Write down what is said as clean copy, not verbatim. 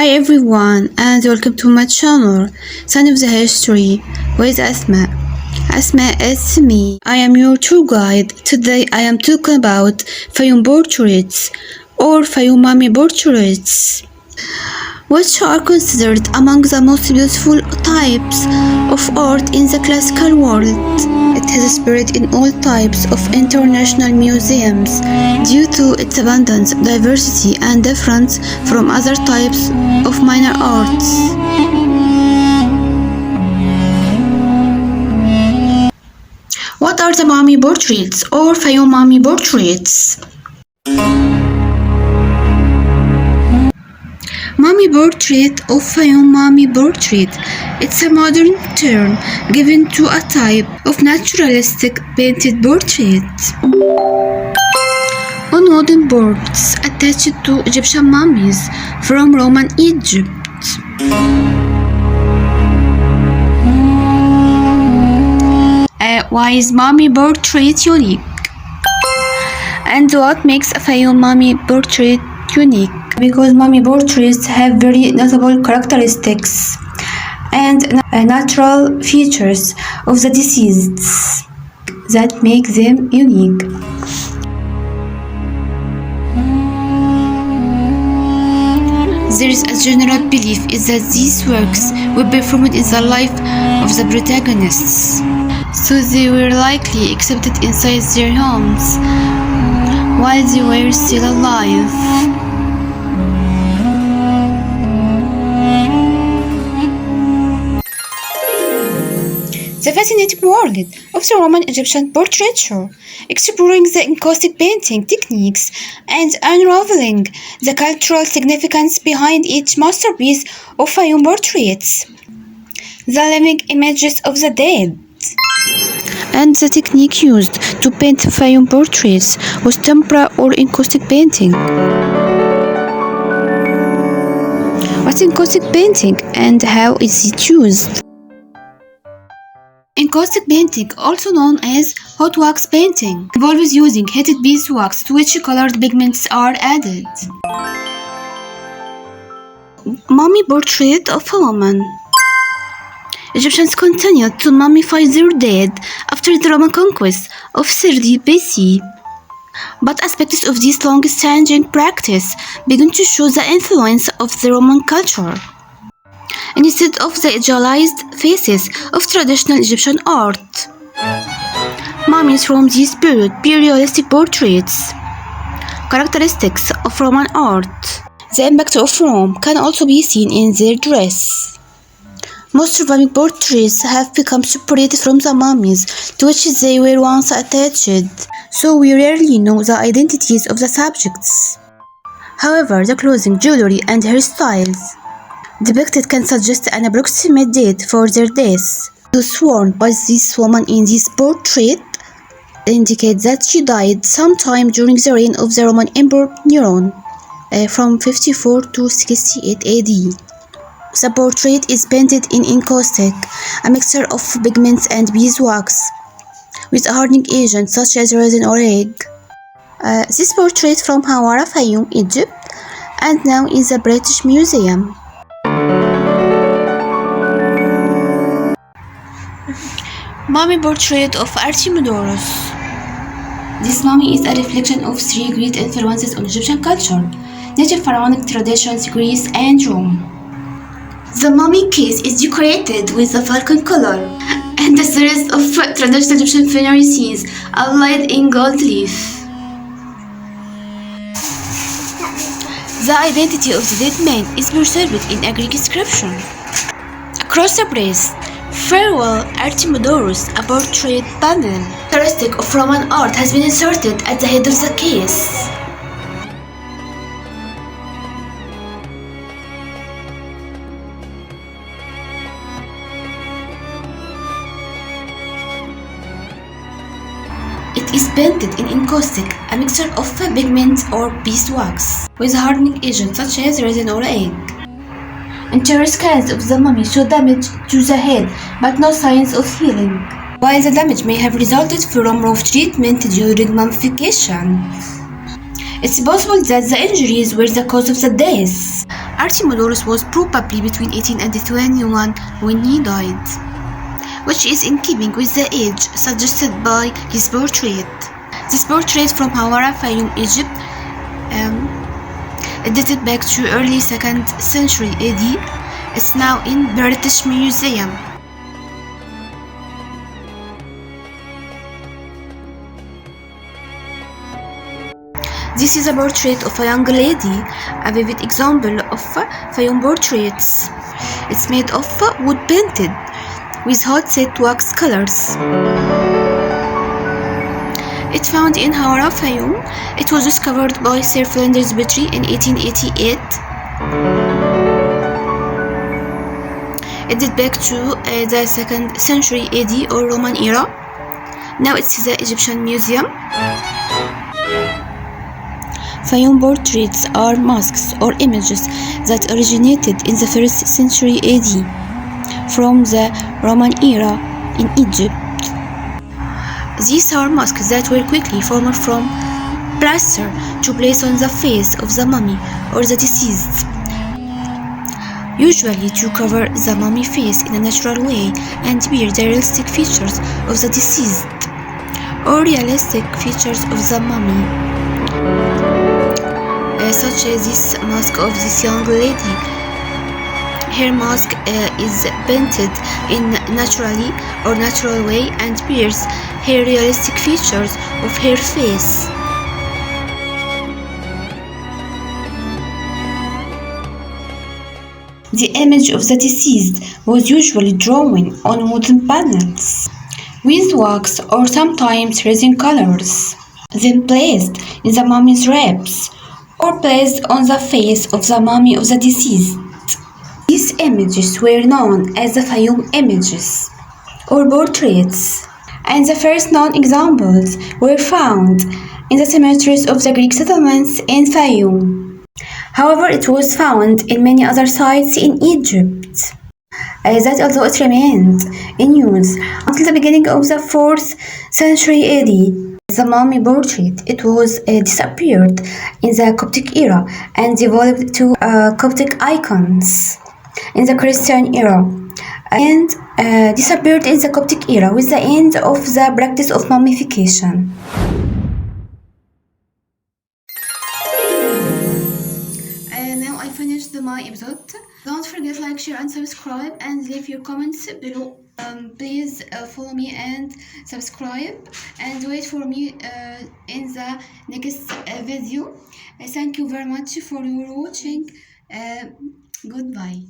Hi everyone and welcome to my channel, Son of the History with Asma. Asma is me. I am your tour guide. Today I am talking about Fayoum portraits or Fayoum mummy portraits, which are considered among the most beautiful types of art in the classical world. It has spread in all types of international museums due to its abundance, diversity, and difference from other types of minor arts. What are the mummy portraits or Fayoum mummy portraits? Mummy portrait or Fayoum mummy portrait. It's a modern term given to a type of naturalistic painted portrait on wooden boards attached to Egyptian mummies from Roman Egypt. Why is mummy portrait unique? And what makes a Fayoum mummy portrait unique? Because mummy portraits have very notable characteristics and natural features of the deceased that make them unique. There is a general belief is that these works were performed in the life of the protagonists, so they were likely exhibited inside their homes while they were still alive. The fascinating world of the Roman Egyptian portraiture, exploring the encaustic painting techniques and unraveling the cultural significance behind each masterpiece of Fayoum portraits. The living images of the dead and the technique used to paint Fayoum portraits was tempera or encaustic painting. What's encaustic painting and how is it used? Encaustic painting, also known as hot wax painting, involves using heated beeswax to which colored pigments are added. Mummy portrait of a woman. Egyptians continued to mummify their dead after the Roman conquest of 30 BC. But aspects of this long-standing practice began to show the influence of the Roman culture, instead of the idealized faces of traditional Egyptian art. Mummies from this period bear realistic portraits. Characteristics of Roman art. The impact of Rome can also be seen in their dress. Most surviving portraits have become separated from the mummies to which they were once attached, so we rarely know the identities of the subjects. However, the clothing, jewelry, and hairstyles depicted can suggest an approximate date for their deaths. Those worn by this woman in this portrait indicate that she died sometime during the reign of the Roman Emperor Neron from 54 to 68 AD. The portrait is painted in encaustic, a mixture of pigments and beeswax, with a hardening agent such as resin or egg. This portrait from Hawara, Fayoum, Egypt, and now in the British Museum. Mummy portrait of Artemidorus. This mummy is a reflection of three great influences on Egyptian culture: native pharaonic traditions, Greece, and Rome. The mummy case is decorated with a falcon collar and a series of traditional Egyptian funerary scenes outlined in gold leaf. The identity of the dead man is preserved in a Greek inscription. Across the breast, "Farewell Artemidorus," a portrait panel characteristic of Roman art, has been inserted at the head of the case. It is painted in encaustic, a mixture of pigment or beeswax, with a hardening agent such as resin or egg. Interior scans of the mummy show damage to the head, but no signs of healing, while the damage may have resulted from rough treatment during mummification. It's possible that the injuries were the cause of the death, Artemidorus was probably between 18 and 21 when he died, which is in keeping with the age suggested by his portrait. This portrait from Hawara, Fayoum, Egypt, dated back to early 2nd century AD. It's now in British Museum. This is a portrait of a young lady, a vivid example of Fayoum portraits. It's made of wood painted with hot set wax colors. It's found in Hawara, Fayoum. It was discovered by Sir Flinders Petrie in 1888. It dates back to the 2nd century AD or Roman era. Now it's the Egyptian Museum. Fayoum portraits are masks or images that originated in the 1st century AD from the Roman era in Egypt. These are masks that were quickly formed from plaster to place on the face of the mummy or the deceased, usually to cover the mummy face in a natural way and bear the realistic features of the deceased or realistic features of the mummy, such as this mask of this young lady. Her mask is painted in natural way and bears her realistic features of her face. The image of the deceased was usually drawn on wooden panels with wax or sometimes resin colors, then placed in the mummy's ribs or placed on the face of the mummy of the deceased. These images were known as the Fayoum images or portraits, and the first known examples were found in the cemeteries of the Greek settlements in Fayoum. However, it was found in many other sites in Egypt, that although it remained in use until the beginning of the 4th century AD, the mummy portrait, it was disappeared in the Coptic era and developed to Coptic icons in the Christian era, and disappeared in the Coptic era with the end of the practice of mummification. Now I finished my episode. Don't forget like, share and subscribe and leave your comments below. Please follow me and subscribe and wait for me in the next video. Thank you very much for your watching. Goodbye.